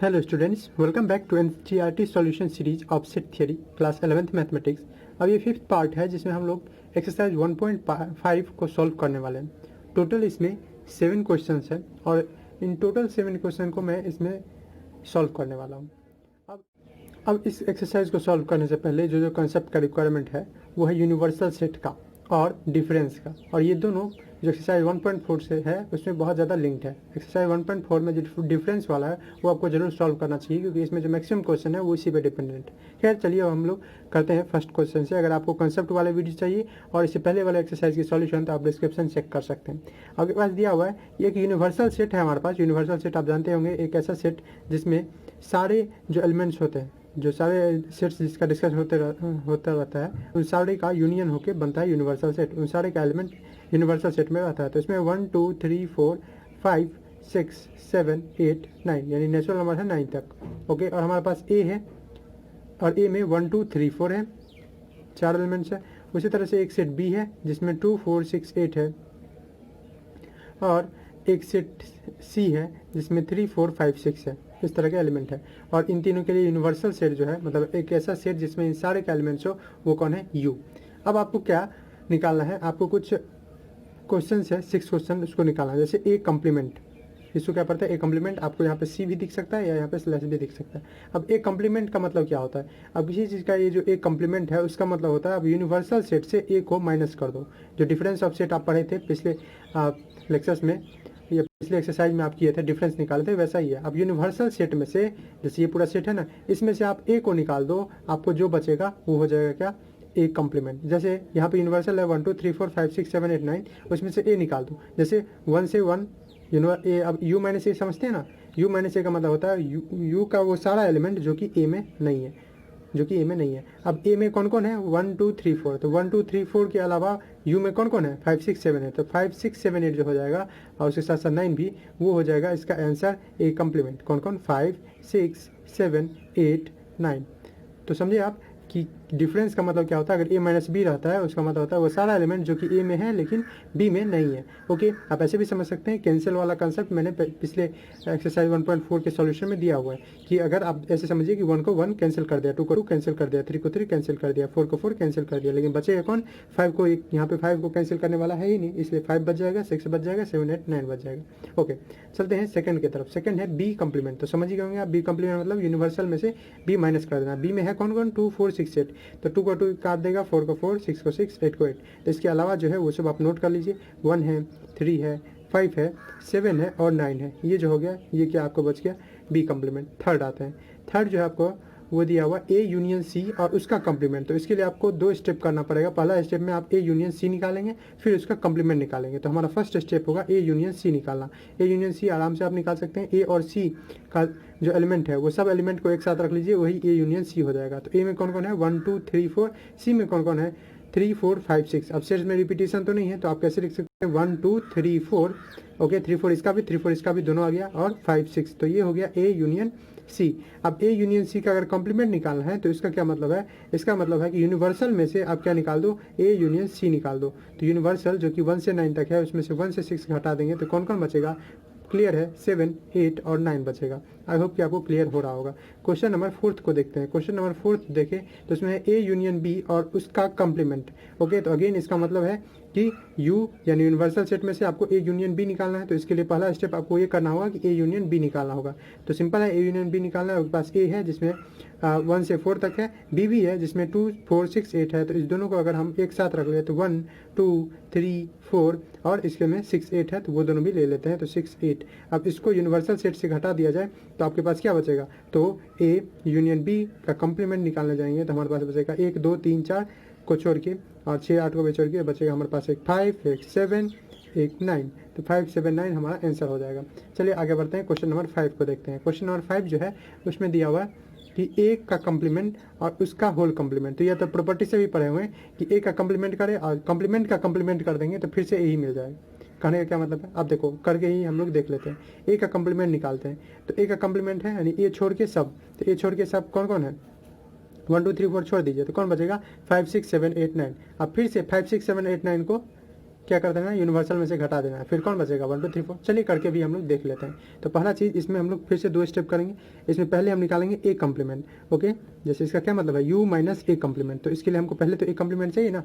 Hello students, welcome back to NCERT solution series of set theory class 11th mathematics. अब ये 5th part है जिसमें हम लोग एक्सरसाइज 1.5 को सॉल्व करने वाले हैं। टोटल इसमें 7 क्वेश्चंस हैं और इन टोटल 7 क्वेश्चन को मैं इसमें सॉल्व करने वाला हूँ। अब इस एक्सरसाइज को सॉल्व करने से पहले जो कंसेप्ट का रिक्वायरमेंट है वो है यूनिवर्सल सेट का और डिफरेंस का, और ये दोनों जो एक्सरसाइज 1.4 से है उसमें बहुत ज़्यादा लिंक्ड है। एक्सरसाइज 1.4 में जो डिफरेंस वाला है वो आपको जरूर सॉल्व करना चाहिए क्योंकि इसमें जो मैक्सिमम क्वेश्चन है वो इसी पे डिपेंडेंट है। खैर चलिए अब हम लोग करते हैं फर्स्ट क्वेश्चन से। अगर आपको कंसेप्ट वाले वीडियो चाहिए और इससे पहले वाले एक्सरसाइज की सॉल्यूशन तो आप डिस्क्रिप्शन चेक कर सकते हैं। आपके पास दिया हुआ है ये एक यूनिवर्सल सेट है हमारे पास। यूनिवर्सल सेट आप जानते होंगे, एक ऐसा सेट जिसमें सारे जो एलिमेंट्स होते हैं, जो सारे सेट्स जिसका डिस्कस होता रहता है, उन सारे का यूनियन होकर बनता है यूनिवर्सल सेट। उन सारे का एलिमेंट यूनिवर्सल सेट में रहता है। तो इसमें 1 2 3 4 5 6 7 8 9 यानी नेचुरल नंबर है 9 तक। ओके, और हमारे पास ए है और ए में 1 2 3 4 है, 4 एलिमेंट्स है। उसी तरह से एक सेट बी है जिसमें 2 4 6 8 है, और एक सेट सी है जिसमें 3 4 5 6 है। इस तरह के एलिमेंट है और इन तीनों के लिए यूनिवर्सल सेट जो है मतलब एक ऐसा सेट जिसमें इन सारे के एलिमेंट्स हो वो कौन है, यू। अब आपको क्या निकालना है, आपको कुछ क्वेश्चन है 6 क्वेश्चन, उसको निकालना है। जैसे ए कम्प्लीमेंट, इसको क्या पढ़ता है, ए कम्प्लीमेंट। आपको यहाँ पे सी भी दिख सकता है या यहाँ पे स्लैश भी दिख सकता है। अब ए कम्प्लीमेंट का मतलब क्या होता है, अब किसी चीज़ का ये जो ए कम्प्लीमेंट है उसका मतलब होता है अब यूनिवर्सल सेट से ए को माइनस कर दो। जो डिफरेंस ऑफ सेट आप पढ़े थे पिछले लेक्चर्स में या पिछले एक्सरसाइज में आप किए थे, डिफरेंस निकाले थे, वैसा ही है। अब यूनिवर्सल सेट में से, जैसे ये पूरा सेट है ना, इसमें से आप ए को निकाल दो, आपको जो बचेगा वो हो जाएगा क्या, ए कम्प्लीमेंट। जैसे यहाँ पे यूनिवर्सल है 1 2 3 4 5 6 7 8 9, उसमें से ए निकाल दो। जैसे 1 से 1 ए, अब यू माइनस ए समझते हैं ना, यू माइनस ए का मतलब होता है यू का वो सारा एलिमेंट जो कि ए में नहीं है, जो कि ए में नहीं है। अब ए में कौन कौन है, 1 2 3 4, तो 1 2 3 4 के अलावा यू में कौन कौन है, 5 6 7 है। तो 5 6 7 8 जो हो जाएगा और उसके साथ साथ 9 भी, वो हो जाएगा इसका आंसर ए कम्प्लीमेंट। कौन कौन, 5 6 7 8 9। तो समझे आप कि डिफरेंस का मतलब क्या होता है। अगर ए माइनस बी रहता है उसका मतलब होता है वो सारा एलिमेंट जो कि ए में है लेकिन बी में नहीं है। ओके, आप ऐसे भी समझ सकते हैं। कैंसिल वाला कंसेप्ट मैंने पिछले एक्सरसाइज 1.4 के सॉल्यूशन में दिया हुआ है कि अगर आप ऐसे समझिए कि 1 को 1 कैंसिल कर दिया, 2 को 2 कैंसिल कर दिया, 3 को 3 कैंसिल कर दिया, 4 को 4 कैंसिल कर दिया, लेकिन बचेगा कौन, 5 को। यहाँ पे 5 को कैंसिल करने वाला है ही नहीं, इसलिए 5 बच जाएगा, 6 बच जाएगा, 7 8 9 बच जाएगा। ओके, चलते हैं सेकंड की तरफ। सेकंड है बी कम्प्लीमेंट। तो समझ गए होंगे आप, बी कम्प्लीमेंट मतलब यूनिवर्सल में से बी माइनस कर देना। बी में है कौन कौन, 2 4 6 8, तो 2 को 2 काट देगा, 4 को 4, 6 को 6, 8 को 8। तो इसके अलावा जो है वो सब आप नोट कर लीजिए, 1 है, 3 है, 5 है, 7 है और 9 है। ये जो हो गया, ये क्या आपको बच गया, बी कम्प्लीमेंट। थर्ड आते हैं। थर्ड जो है आपको वो दिया हुआ ए यूनियन सी और उसका कम्प्लीमेंट। तो इसके लिए आपको 2 स्टेप करना पड़ेगा। पहला स्टेप में आप ए यूनियन सी निकालेंगे, फिर उसका कम्प्लीमेंट निकालेंगे। तो हमारा फर्स्ट स्टेप होगा ए यूनियन सी निकालना। ए यूनियन सी आराम से आप निकाल सकते हैं। ए और सी का जो एलिमेंट है वो सब एलिमेंट को एक साथ रख लीजिए, वही ए यूनियन सी हो जाएगा। तो ए में कौन कौन है, 1 2 3 4, सी में कौन कौन है, 3 4 5 6। अब सेट्स में रिपीटेशन तो नहीं है तो आप कैसे लिख सकते हैं, 1 2 3 4। ओके, 3 4 इसका भी, 3 4 इसका भी, दोनों आ गया, और 5 6। तो ये हो गया ए यूनियन सी। अब ए यूनियन सी का अगर कॉम्प्लीमेंट निकालना है तो इसका क्या मतलब है, इसका मतलब है कि यूनिवर्सल में से आप क्या निकाल दो, ए यूनियन सी निकाल दो। तो यूनिवर्सल जो कि 1 से 9 तक है उसमें से 1 से 6 घटा देंगे तो कौन कौन बचेगा, क्लियर है, 7 8 और 9 बचेगा। आई होप कि आपको क्लियर हो रहा होगा। क्वेश्चन नंबर 4 को देखते हैं। क्वेश्चन नंबर 4 देखें तो उसमें है ए यूनियन बी और उसका कम्प्लीमेंट। ओके, तो अगेन इसका मतलब है कि यू यानी यूनिवर्सल सेट में से आपको ए यूनियन बी निकालना है। तो इसके लिए पहला स्टेप आपको ये करना होगा कि ए यूनियन बी निकालना होगा। तो सिंपल है, ए यूनियन बी निकालना है। आपके पास ए है जिसमें 1 से 4 तक है, बी भी है जिसमें 2 4 6 8 है। तो इस दोनों को अगर हम एक साथ रख ले तो 1 2 3 4 और इसके में 6 8 है, तो वो दोनों भी ले लेते हैं, तो 6 8। अब इसको यूनिवर्सल सेट से घटा दिया जाए तो आपके पास क्या बचेगा, तो ए यूनियन बी का कम्प्लीमेंट निकालने जाएंगे तो हमारे पास बचेगा 1 2 3 4 को छोड़ के और 6 8 को भी छोड़ के बचेगा हमारे पास एक 5 एक 7 एक 9। तो 5 7 9 हमारा आंसर हो जाएगा। चलिए आगे बढ़ते हैं, क्वेश्चन नंबर 5 को देखते हैं। क्वेश्चन नंबर 5 जो है उसमें दिया हुआ है कि ए का कम्प्लीमेंट और उसका होल कम्प्लीमेंट। तो यह तो प्रॉपर्टी से भी पढ़े हुए हैं कि ए का कम्प्लीमेंट करें और कम्प्लीमेंट का कम्प्लीमेंट कर देंगे तो फिर से ए ही मिल जाएगा। कहने का क्या मतलब है, आप देखो करके ही हम लोग देख लेते हैं। ए का कम्प्लीमेंट निकालते हैं तो ए का कम्प्लीमेंट है यानी ए छोड़ के सब, तो ए छोड़ के सब कौन कौन है, 1 2 3 4 छोड़ दीजिए तो कौन बचेगा, 5 6 7 8 9। अब फिर से 5 6 7 8 9 को क्या कर देना है, यूनिवर्सल में से घटा देना है। फिर कौन बचेगा, 1 2 3 4। चलिए करके भी हम लोग देख लेते हैं। तो पहला चीज़ इसमें हम लोग फिर से 2 स्टेप करेंगे। इसमें पहले हम निकालेंगे ए कम्प्लीमेंट। ओके, जैसे इसका क्या मतलब है, यू माइनस ए कम्प्लीमेंट। तो इसके लिए हमको पहले तो ए कम्प्लीमेंट चाहिए ना,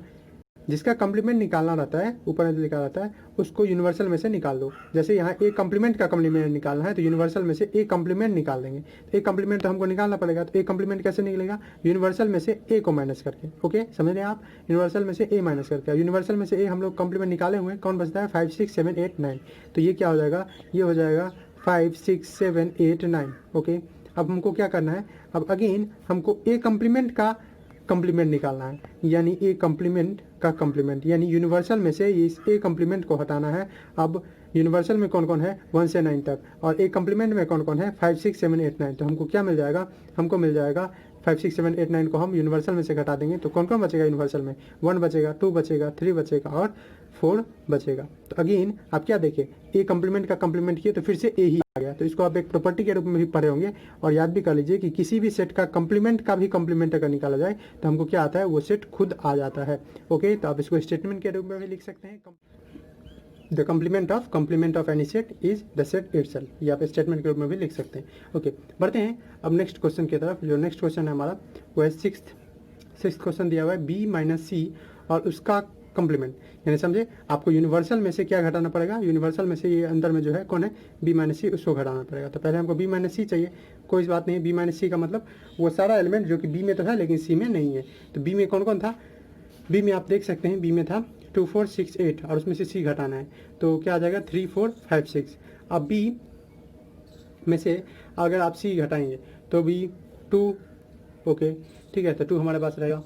जिसका कम्प्लीमेंट निकालना रहता है, ऊपर लिखा रहता है, उसको यूनिवर्सल में से निकाल दो। जैसे यहाँ ए कम्प्लीमेंट का कम्प्लीमेंट निकालना है तो यूनिवर्सल में से ए कम्प्लीमेंट निकाल देंगे। तो ए कम्प्लीमेंट तो हमको निकालना पड़ेगा, तो ए कम्प्लीमेंट कैसे निकलेगा, यूनिवर्सल में से ए को माइनस करके। ओके, समझ रहे हैं आप, यूनिवर्सल में से ए माइनस करके। यूनिवर्सल में से ए हम लोग कम्प्लीमेंट निकाले हुए हैं, कौन बचता है, 5 6 7 8 9। तो ये क्या हो जाएगा, ये हो जाएगा 5 6 7 8 9। ओके, अब हमको क्या करना है, अब अगेन हमको ए कम्प्लीमेंट का कम्प्लीमेंट निकालना है, यानी ए कम्प्लीमेंट का कम्प्लीमेंट, यानी यूनिवर्सल में से इस ए कम्प्लीमेंट को हटाना है। अब यूनिवर्सल में कौन कौन है, 1 से 9 तक, और ए कम्प्लीमेंट में कौन कौन है, 5 6 7 8 9। तो हमको क्या मिल जाएगा, हमको मिल जाएगा 5 6 7 8 9 को हम यूनिवर्सल में से घटा देंगे तो कौन कौन बचेगा यूनिवर्सल में, 1 बचेगा, 2 बचेगा, 3 बचेगा और 4 बचेगा। तो अगेन आप क्या देखें, ए कम्प्लीमेंट का कम्प्लीमेंट किए तो फिर से ए ही आ गया। तो इसको आप एक प्रॉपर्टी के रूप में भी पढ़े होंगे, और याद भी कर लीजिए कि किसी भी सेट का कम्प्लीमेंट का भी कम्प्लीमेंट अगर निकाला जाए तो हमको क्या आता है, वो सेट खुद आ जाता है। ओके, तो आप इसको स्टेटमेंट के रूप में भी लिख सकते हैं, the complement of any set is the set itself. ये आप स्टेटमेंट के रूप में भी लिख सकते हैं। ओके, बढ़ते हैं अब नेक्स्ट क्वेश्चन की तरफ। जो नेक्स्ट क्वेश्चन है हमारा वो है सिक्स्थ क्वेश्चन दिया हुआ है बी माइनस सी और उसका कम्प्लीमेंट, यानी समझे आपको यूनिवर्सल में से क्या घटाना पड़ेगा, यूनिवर्सल में से ये अंदर में जो है कौन है, बी माइनस सी, उसको घटाना पड़ेगा। तो पहले हमको बी माइनस सी चाहिए, कोई बात नहीं, बी माइनस सी का मतलब वो सारा एलिमेंट जो कि बी में तो है लेकिन सी में नहीं है। तो बी में कौन कौन था, बी में आप देख सकते हैं, बी में था 2 4 6 8 और उसमें से सी घटाना है तो क्या आ जाएगा 3 4 5 6। अब बी में से अगर आप सी घटाएंगे तो बी 2, ओके ठीक है, तो 2 हमारे पास रहेगा।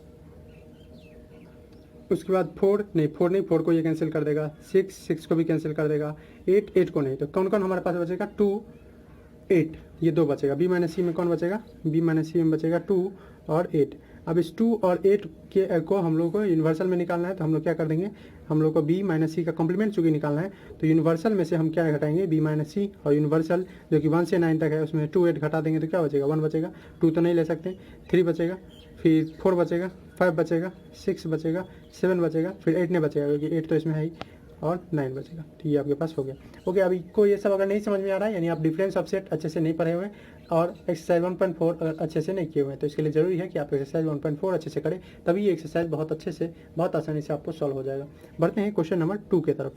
उसके बाद 4 को ये कैंसिल कर देगा, 6 को भी कैंसिल कर देगा, 8 को नहीं। तो कौन कौन हमारे पास बचेगा, 2 8, ये 2 बचेगा। बी माइनस सी में कौन बचेगा, बी माइनस सी में बचेगा 2 और 8। अब इस 2 और 8 के को हम लोग को यूनिवर्सल में निकालना है, तो हम लोग क्या कर देंगे, हम लोग को बी माइनस सी का कम्प्लीमेंट चूँकि निकालना है तो यूनिवर्सल में से हम क्या घटाएंगे, बी माइनस सी, और यूनिवर्सल जो कि 1 से 9 तक है उसमें 2 8 घटा देंगे तो क्या बचेगा, 1 बचेगा, 2 तो नहीं ले सकते, 3 बचेगा, फिर 4 बचेगा, 5 बचेगा, 6 बचेगा, 7 बचेगा, फिर 8 नहीं बचेगा क्योंकि 8 तो इसमें है ही, और 9 बचेगा। तो ये आपके पास हो गया। ओके, अभी को ये सब अगर नहीं समझ में आ रहा है, यानी आप डिफरेंस ऑफ सेट अच्छे से नहीं पढ़े हुए और एक्सरसाइज 1.4 अगर अच्छे से नहीं किए हुए हैं तो इसके लिए ज़रूरी है कि आप एक्सरसाइज 1.4 अच्छे से करें, तभी ये एक्सरसाइज बहुत अच्छे से, बहुत आसानी से आपको सॉल्व हो जाएगा। बढ़ते हैं क्वेश्चन नंबर 2 की तरफ।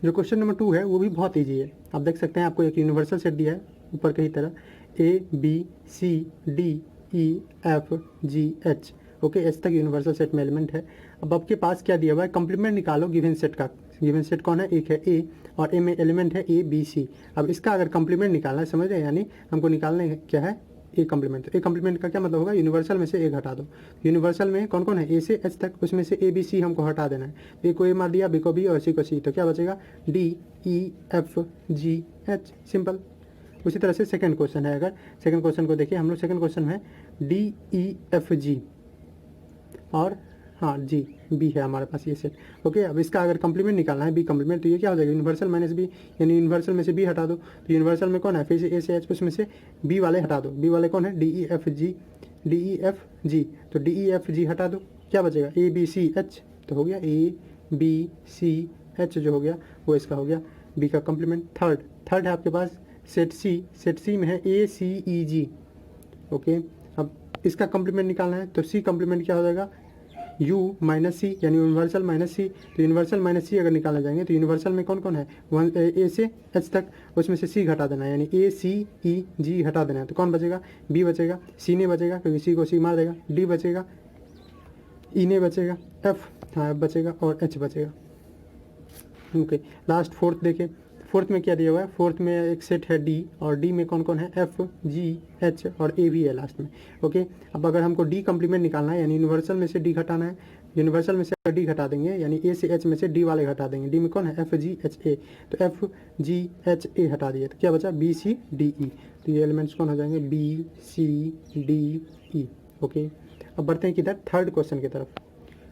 जो क्वेश्चन नंबर 2 है वो भी बहुत ईजी है। आप देख सकते हैं आपको एक यूनिवर्सल सेट दिया है ऊपर की तरह, ABCDEFGH, ओके, एच तक यूनिवर्सल सेट में एलिमेंट है। अब आपके पास क्या दिया हुआ है, कम्प्लीमेंट निकालो गिवन सेट का। गिवन सेट कौन है, एक है ए और ए में एलिमेंट है ABC। अब इसका अगर कम्प्लीमेंट निकालना है, समझ रहे हैं, यानी हमको निकालना है क्या है, ए कम्प्लीमेंट। ए कम्प्लीमेंट का क्या मतलब होगा, यूनिवर्सल में से ए घटा दो। यूनिवर्सल में कौन कौन है, ए से एच तक, उसमें से ABC हमको हटा देना है। ए को ए मार दिया, बी को बी और सी को सी, तो क्या बचेगा, DEFGH, सिंपल। उसी तरह से सेकंड क्वेश्चन है, अगर सेकंड क्वेश्चन को देखिए हम लोग, सेकंड क्वेश्चन में DEFG और हाँ जी बी है हमारे पास ये सेट। ओके, अब इसका अगर कम्प्लीमेंट निकालना है, बी कम्प्लीमेंट, तो ये क्या हो जाएगा, यूनिवर्सल माइनस बी, यानी यूनिवर्सल में से बी हटा दो। तो यूनिवर्सल में कौन है, फिर से ए से एच, उसमें से बी वाले हटा दो। बी वाले कौन है, DEFG, तो DEFG हटा दो, क्या बचेगा, ABCH, तो हो गया ABCH जो हो गया वो इसका हो गया बी का कम्प्लीमेंट। थर्ड है आपके पास सेट सी में है ACEG। ओके, अब इसका कम्प्लीमेंट निकालना है तो सी कम्प्लीमेंट क्या हो जाएगा, U माइनस सी, यानी यूनिवर्सल माइनस सी। तो यूनिवर्सल माइनस सी अगर निकालना जाएंगे तो यूनिवर्सल में कौन कौन है, ए से एच तक, उसमें से सी घटा देना है, यानी ACEG हटा देना है। तो कौन बचेगा, बी बचेगा, सी नहीं बचेगा क्योंकि सी को सी मार देगा, डी बचेगा, ई नहीं बचेगा, एफ हाँ एफ बचेगा और एच बचेगा। ओके, लास्ट फोर्थ देखें, फोर्थ में क्या दिया हुआ है, फोर्थ में एक सेट है डी और डी में कौन कौन है, FGH और A भी है लास्ट में। ओके, अब अगर हमको डी कम्प्लीमेंट निकालना है, यानी यूनिवर्सल में से डी घटाना है, यूनिवर्सल में से डी घटा देंगे, यानी ए से एच में से डी वाले घटा देंगे। डी में कौन है, FGHA, तो FGHA हटा दिए तो क्या बचा, BCDE। तो ये एलिमेंट्स कौन हो जाएंगे, BCDE। ओके, अब बढ़ते हैं किधर, थर्ड क्वेश्चन की तरफ।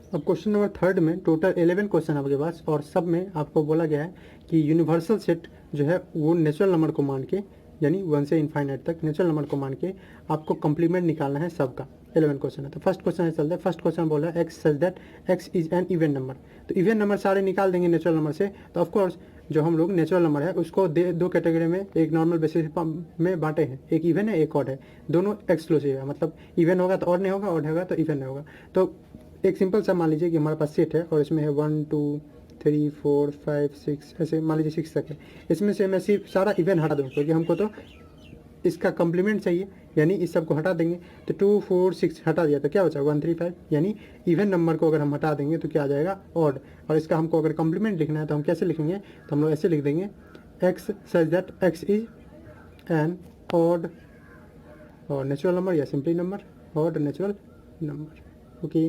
अब क्वेश्चन नंबर थर्ड में टोटल 11 क्वेश्चन आपके पास, और सब में आपको बोला गया है कि यूनिवर्सल सेट जो है वो नेचुरल नंबर को मान के यानी 1 से इनफाइनाइट तक नेचुरल नंबर को मान के आपको कंप्लीमेंट निकालना है सबका। 11 क्वेश्चन है। तो फर्स्ट क्वेश्चन चलते हैं। फर्स्ट क्वेश्चन बोल रहा है x such that x is an even number. तो इवन नंबर सारे निकाल देंगे नेचुरल नंबर से। तो ऑफकोर्स जो हम लोग नेचुरल नंबर है उसको दो कैटेगरी में एक नॉर्मल बेसिस में बांटे हैं, एक इवन है एक ऑड है, दोनों एक्सक्लूसिव है। मतलब इवन होगा तो ऑड नहीं होगा, ऑड होगा तो इवन नहीं होगा। तो एक सिंपल सा मान लीजिए कि हमारे पास सेट है और इसमें है 1 2 3 4 5 6, ऐसे मान लीजिए 6 तक है। इसमें से मैं सिर्फ सारा इवन हटा दूँ क्योंकि हमको तो इसका कम्प्लीमेंट चाहिए, यानी इस सब को हटा देंगे। तो 2 4 6 हटा दिया तो क्या बचा 1 3 5, यानी इवन नंबर को अगर हम हटा देंगे तो क्या आ जाएगा ऑड। और इसका हमको अगर कम्प्लीमेंट लिखना है तो हम कैसे लिखेंगे, तो हम लोग ऐसे लिख देंगे x such that x is an odd और नेचुरल नंबर या simply number, odd natural number. Okay,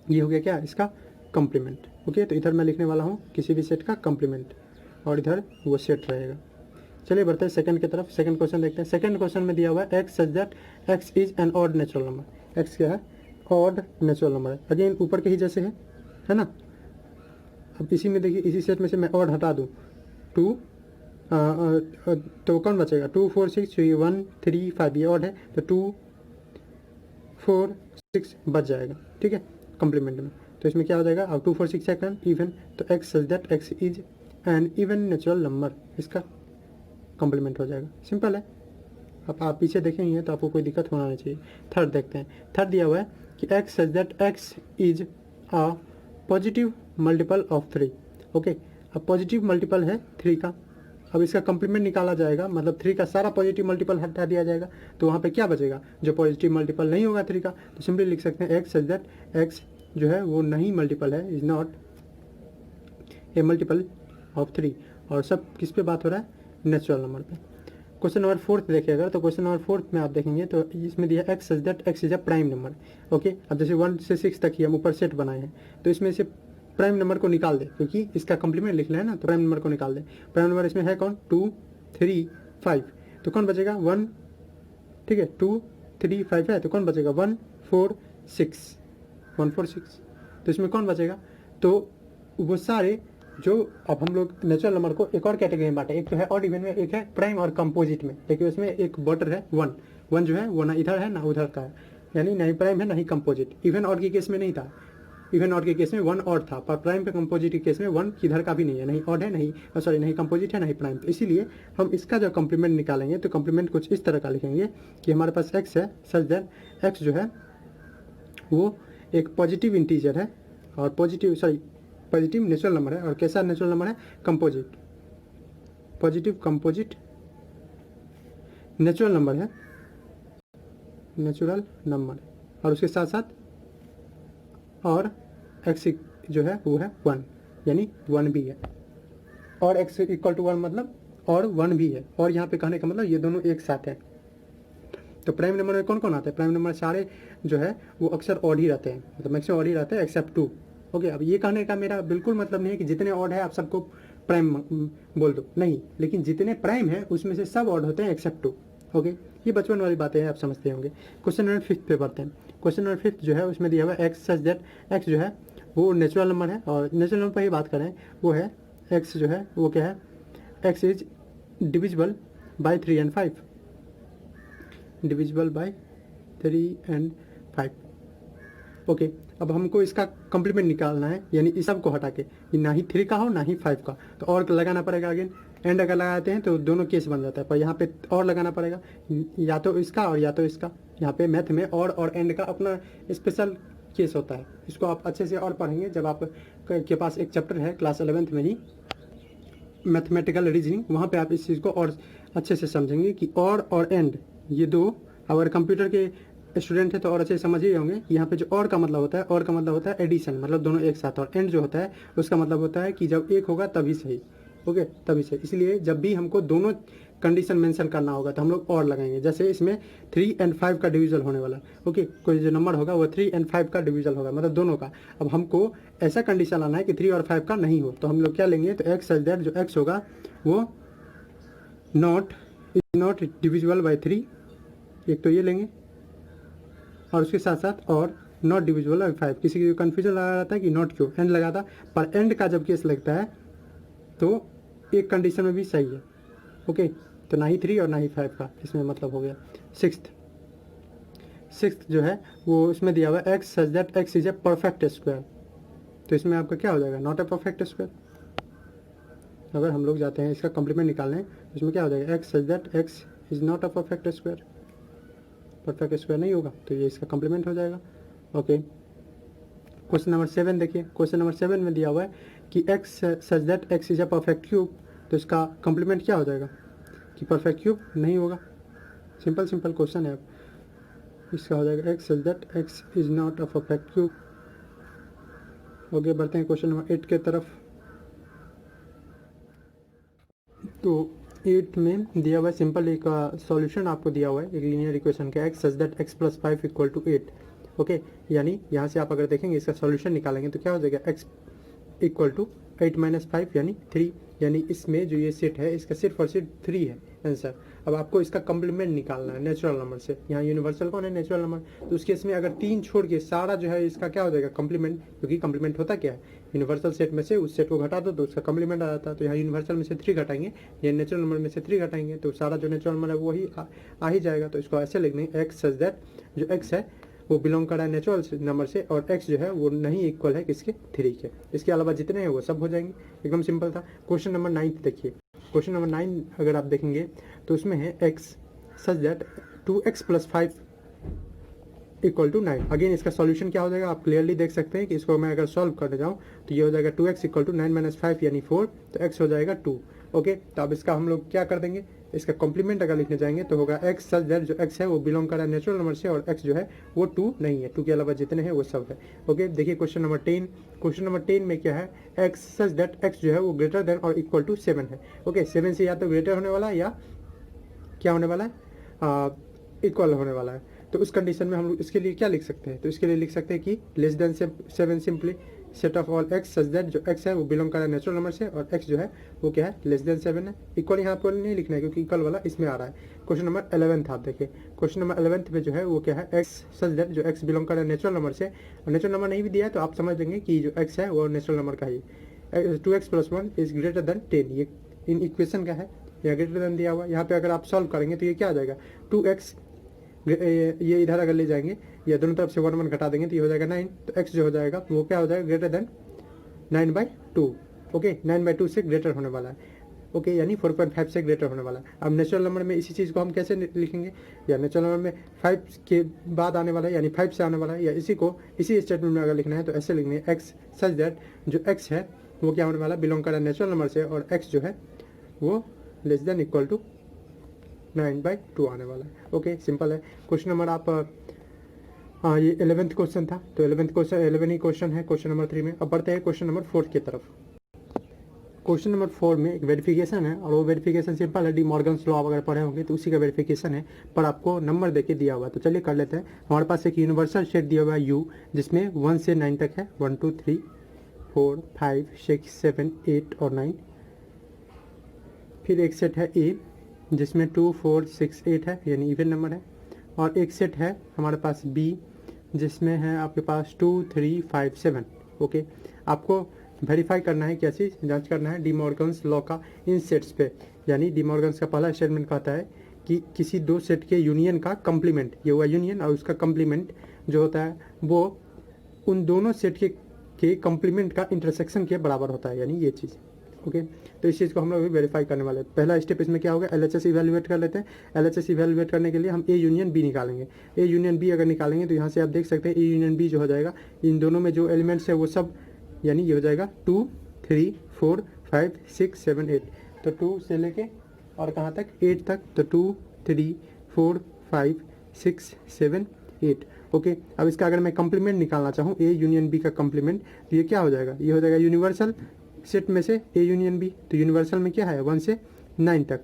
ये हो गया क्या इसका कम्प्लीमेंट। ओके, तो इधर मैं लिखने वाला हूँ किसी भी सेट का कम्प्लीमेंट और इधर वो सेट रहेगा। चलिए बढ़ते हैं सेकंड की तरफ। सेकंड क्वेश्चन देखते हैं। सेकंड क्वेश्चन में दिया हुआ है x such that x is an odd natural number. X क्या है, ऑड नेचुरल नंबर है। अगेन ऊपर के ही जैसे है ना। अब इसी में देखिए, इसी सेट में से मैं ऑड हटा दूँ 2 तो कौन बचेगा 2 4 6, 1 3 5 ये ऑड है तो 2 4 6 बच जाएगा। ठीक है, कम्प्लीमेंट में। तो इसमें क्या हो जाएगा, अब 2 4 6 सेकंड इवन, तो x such that x is an even natural number, इसका कम्प्लीमेंट हो जाएगा। सिंपल है। अब आप पीछे देखेंगे तो आपको कोई दिक्कत होना नहीं चाहिए। थर्ड देखते हैं। थर्ड दिया हुआ है कि x such that x is a positive multiple of 3। Okay, अब पॉजिटिव मल्टीपल है 3 का। अब इसका कम्प्लीमेंट निकाला जाएगा, मतलब 3 का सारा पॉजिटिव मल्टीपल हटा दिया जाएगा। तो वहाँ पे क्या बचेगा, जो पॉजिटिव मल्टीपल नहीं होगा 3 का। तो सिंपली लिख सकते हैं एक्स सच दैट एक्स जो है वो नहीं मल्टीपल है, is not a multiple of 3। और सब किस पे बात हो रहा है, नेचुरल नंबर पे। क्वेश्चन नंबर 4 देखिए अगर, तो क्वेश्चन नंबर 4 में आप देखेंगे तो इसमें दिया x such that x is a prime number. Okay, अब जैसे 1 से 6 तक ही हम ऊपर सेट बनाए हैं, तो इसमें से प्राइम नंबर को निकाल दे, क्योंकि इसका कम्प्लीमेंट लिखना है ना, तो प्राइम नंबर को निकाल दे। प्राइम नंबर इसमें है कौन, 2 3 5, तो कौन बचेगा 1। ठीक है, 2 3 5 है तो कौन बचेगा 1 4 6, 1 4 6। तो इसमें कौन बचेगा, तो वो सारे जो, अब हम लोग नेचुरल नंबर को एक और कैटेगरी में बांटे, एक तो है ऑड इवन में, एक है प्राइम और कंपोजिट में। देखिए उसमें एक बॉर्डर है 1 जो है वो ना इधर है ना उधर का है, यानी ना ही प्राइम है ना ही कंपोजिट। इवन ऑड के केस में नहीं था, इवन ऑड के केस में 1 ऑड था, पर प्राइम पे कंपोजिट के केस में 1 किधर का भी नहीं है, नहीं ऑड है नहीं सॉरी नहीं कंपोजिट है नहीं प्राइम। तो इसीलिए हम इसका जो कम्प्लीमेंट निकालेंगे तो कम्प्लीमेंट कुछ इस तरह का लिखेंगे कि हमारे पास एक्स है सच दैट एक्स जो है वो एक पॉजिटिव इंटीजर है और पॉजिटिव नेचुरल नंबर है। और कैसा नेचुरल नंबर है, composite, positive composite natural number है, नेचुरल नंबर। और उसके साथ साथ और एक्स जो है वो है 1, यानी 1 भी है। और एक्स इक्वल टू 1 मतलब और 1 भी है। और यहाँ पे कहने का मतलब ये दोनों एक साथ है। तो प्राइम नंबर में कौन कौन आता है, प्राइम नंबर सारे जो है वो अक्सर ऑड ही रहते हैं, मतलब मैक्सिमम ऑड ही रहते हैं एक्सेप्ट 2। ओके, अब ये कहने का मेरा बिल्कुल मतलब नहीं है कि जितने ऑड है आप सबको प्राइम बोल दो, नहीं, लेकिन जितने प्राइम है उसमें से सब ऑड होते हैं एक्सेप्ट 2। ओके, ये बचपन वाली बातें हैं, आप समझते होंगे। क्वेश्चन नंबर 5 पे बढ़ते हैं। क्वेश्चन नंबर 5 जो है उसमें दिया हुआ है एक्स सच दैट एक्स जो है वो नेचुरल नंबर है। और नेचुरल नंबर पर ही बात करें, वो है एक्स जो है वो क्या है, x is divisible by 3 and 5, divisible by 3 and 5। Okay, अब हमको इसका कम्प्लीमेंट निकालना है, यानी इस सब को हटा के, ना ही 3 का हो ना ही 5 का, तो और लगाना पड़ेगा। अगेन एंड अगर लगाते हैं तो दोनों केस बन जाता है, पर यहाँ पे और लगाना पड़ेगा, या तो इसका और या तो इसका। यहाँ पे मैथ में और एंड का अपना स्पेशल केस होता है, इसको आप अच्छे से और पढ़ेंगे जब आप के पास एक चैप्टर है क्लास 11th में ही, मैथमेटिकल रीजनिंग, वहाँ पे आप इस चीज़ को और अच्छे से समझेंगे कि और एंड ये दो, अगर कंप्यूटर के स्टूडेंट है तो और अच्छे समझ ही होंगे। यहाँ पे जो और का मतलब होता है, और का मतलब होता है एडिशन, मतलब दोनों एक साथ, और एंड जो होता है उसका मतलब होता है कि जब एक होगा तभी सही। ओके, तभी सही। इसलिए जब भी हमको दोनों कंडीशन मेंशन करना होगा तो हम लोग और लगाएंगे। जैसे इसमें 3 and 5 का डिवीजन होने वाला, ओके, कोई जो नंबर होगा वो 3 and 5 का डिवीजन होगा, मतलब दोनों का। अब हमको ऐसा कंडीशन लाना है कि 3 और 5 का नहीं हो, तो हम लोग क्या लेंगे, तो एक्स सच दैट जो एक्स होगा वो नॉट डिविजिबल बाई 3, एक तो ये लेंगे, और उसके साथ साथ और नॉट डिविजिबल बाई 5। किसी की कन्फ्यूजन लगा रहता है कि नॉट क्यों, एंड लगाता, पर एंड का जब केस लगता है तो एक कंडीशन में भी सही है। ओके, तो ना ही 3 और ना ही 5 का इसमें मतलब हो गया। सिक्स्थ जो है वो इसमें दिया हुआ है x such that x is a perfect square, तो इसमें आपका क्या हो जाएगा, नॉट ए परफेक्ट स्क्वायर। अगर हम लोग जाते हैं इसका कॉम्प्लीमेंट निकालने तो इसमें क्या हो जाएगा, x such that x is not a perfect square, perfect square नहीं होगा, तो ये इसका कॉम्प्लीमेंट हो जाएगा। ओके, क्वेश्चन नंबर 7 देखिए, क्वेश्चन नंबर 7 में दिया हुआ है कि x such that x is a perfect cube, तो इसका कॉम्प्लीमेंट क्या हो जाएगा कि परफेक्ट क्यूब नहीं होगा। सिंपल क्वेश्चन है, अब इसका हो जाएगा x such that x is not a perfect cube. Okay, बढ़ते हैं क्वेश्चन नंबर 8 के तरफ। तो 8 में दिया हुआ है सिंपल एक सॉल्यूशन आपको दिया हुआ है एक लीनियर इक्वेशन का, x such that x plus 5 equal to 8। Okay, यानी यहाँ से आप अगर देखेंगे इसका सॉल्यूशन निकालेंगे तो क्या हो जाएगा, एक्स इक्वल टू 8 माइनस 5 यानी 3, यानी इसमें जो ये सेट है इसका सिर्फ और सिर्फ 3 है आंसर। अब आपको इसका कम्प्लीमेंट निकालना है नेचुरल नंबर से, यहाँ यूनिवर्सल कौन है, नेचुरल नंबर, तो उस केस में अगर 3 छोड़ के सारा जो है इसका क्या हो जाएगा कम्प्लीमेंट, क्योंकि कम्प्लीमेंट होता क्या है, यूनिवर्सल सेट में से उस सेट को घटा दो तो उसका कम्प्लीमेंट आ जाता है। तो यहाँ यूनिवर्सल में से 3 घटाएंगे, ये नेचुरल नंबर में से 3 घटाएंगे, तो सारा जो नेचुरल नंबर है वही आ ही जाएगा। तो इसको ऐसे लिखने एक्स सच दैट जो एक्स है वो बिलोंग कर रहा है नेचुरल नंबर से, और x जो है वो नहीं इक्वल है किसके, 3 के। इसके अलावा जितने हैं वो सब हो जाएंगे, एकदम सिंपल था। क्वेश्चन नंबर 9 देखिए, क्वेश्चन नंबर 9 अगर आप देखेंगे तो उसमें है x such that 2x plus 5 equal to 9। Again इसका सॉल्यूशन क्या हो जाएगा, आप क्लियरली देख सकते हैं कि इसको मैं अगर सॉल्व करने जाऊँ तो ये हो जाएगा 2x इक्वल टू 9 माइनस 5 यानी 4, तो x हो जाएगा 2। ओके, तो अब इसका हम लोग क्या कर देंगे, इसका कॉम्प्लीमेंट अगर लिखने जाएंगे तो होगा एक्स सच दैट जो एक्स है वो बिलोंग कर रहा है नेचुरल नंबर से, और एक्स जो है वो 2 नहीं है, 2 के अलावा जितने हैं वो सब है। ओके, देखिए क्वेश्चन नंबर 10, क्वेश्चन नंबर 10 में क्या है, एक्स सच दैट एक्स जो है वो ग्रेटर देन और इक्वल टू 7 है। ओके, 7 से या तो ग्रेटर होने वाला है या क्या होने वाला है, इक्वल होने वाला है। तो उस कंडीशन में हम लोग इसके लिए क्या लिख सकते हैं, तो इसके लिए लिख सकते हैं कि less than 7 simply set of all x such that जो एक्स है वो बिलोंग कर रहा है नेचुरल नंबर से, और एक्स जो है वो क्या है, लेस देन 7 है। इक्वल यहाँ पर नहीं लिखना है क्योंकि इक्वल वाला इसमें आ रहा है। क्वेश्चन नंबर 11 आप देखिए, क्वेश्चन नंबर 11 में जो है वो क्या है, एक्स सच दैट जो एक्स बिलोंग कर रहा है नेचुरल नंबर से, और नेचुरल नंबर नहीं भी दिया है तो आप समझ लेंगे कि जो एक्स है वो नेचुरल नंबर का ही 2x plus 1 is greater than 10, ये इन इक्वेशन का है, या ग्रेटर देन दिया हुआ। यहाँ पे अगर आप सॉल्व करेंगे तो ये क्या आ जाएगा, 2x ये इधर अगर ले जाएंगे या दोनों तरफ से 1 1 घटा देंगे तो ये हो जाएगा 9, तो x जो हो जाएगा वो क्या हो जाएगा, ग्रेटर देन 9/2। ओके, 9/2 से ग्रेटर होने वाला है। ओके, यानी 4.5 से ग्रेटर होने वाला है। अब नेचुरल नंबर में इसी चीज़ को हम कैसे लिखेंगे, या नेचुरल नंबर में 5 के बाद आने वाला है यानी 5 से आने वाला है, या इसी को इसी स्टेटमेंट में अगर लिखना है तो ऐसे लिखना है, एक्स सच दैट जो एक्स है वो क्या होने वाला है, बिलोंग कर रहा है नेचुरल नंबर से, और एक्स जो है वो लेस देन इक्वल टू 9/2 आने वाला है। ओके, सिंपल है। क्वेश्चन नंबर आप ये 11th क्वेश्चन था, तो 11th क्वेश्चन 11 ही क्वेश्चन है क्वेश्चन नंबर 3 में। अब बढ़ते हैं क्वेश्चन नंबर 4 की तरफ। क्वेश्चन नंबर 4 में एक वेरिफिकेशन है, और वो वेरिफिकेशन सिंपल है, डी मॉर्गन्स लॉ अगर पढ़े होंगे तो उसी का वेरिफिकेशन है, पर आपको नंबर देके दिया हुआ है। तो चलिए कर लेते हैं। हमारे पास एक यूनिवर्सल सेट दिया हुआ है U, जिसमें 1 से 9 तक है, 1 2 3 4 5 6 7 8 और 9। फिर एक सेट है A जिसमें 2 4 6 8 है यानी इवन नंबर है, और एक सेट है हमारे पास B जिसमें है आपके पास 2 3 5 7। ओके, आपको वेरीफाई करना है, क्या चीज़ जांच करना है, डी मॉर्गन्स लॉ का इन सेट्स पे। यानी डी मॉर्गन्स का पहला स्टेटमेंट कहता है कि किसी दो सेट के यूनियन का कम्प्लीमेंट, ये हुआ यूनियन, और उसका कम्प्लीमेंट जो होता है वो उन दोनों सेट के कम्प्लीमेंट का इंटरसेक्शन के बराबर होता है, यानी ये चीज़। ओके, तो इस चीज़ को हम लोग वेरीफाई करने वाले हैं। पहला स्टेप इसमें क्या होगा, LHS इवैल्यूएट कर लेते हैं। LHS इवैल्यूएट करने के लिए हम A यूनियन B निकालेंगे। A यूनियन B अगर निकालेंगे तो यहाँ से आप देख सकते हैं A यूनियन B जो हो जाएगा, इन दोनों में जो एलिमेंट्स है वो सब, यानी ये हो जाएगा 2 3 4 5 6 7 8। तो 2 से लेके और कहाँ तक, 8 तक, तो 2 3 4 5 6 7 8। ओके, अब इसका अगर मैं कम्प्लीमेंट निकालना चाहूँ A यूनियन B का कम्प्लीमेंट, तो ये क्या हो जाएगा, ये हो जाएगा यूनिवर्सल सेट में से A यूनियन B। तो यूनिवर्सल में क्या है 1 से 9 तक।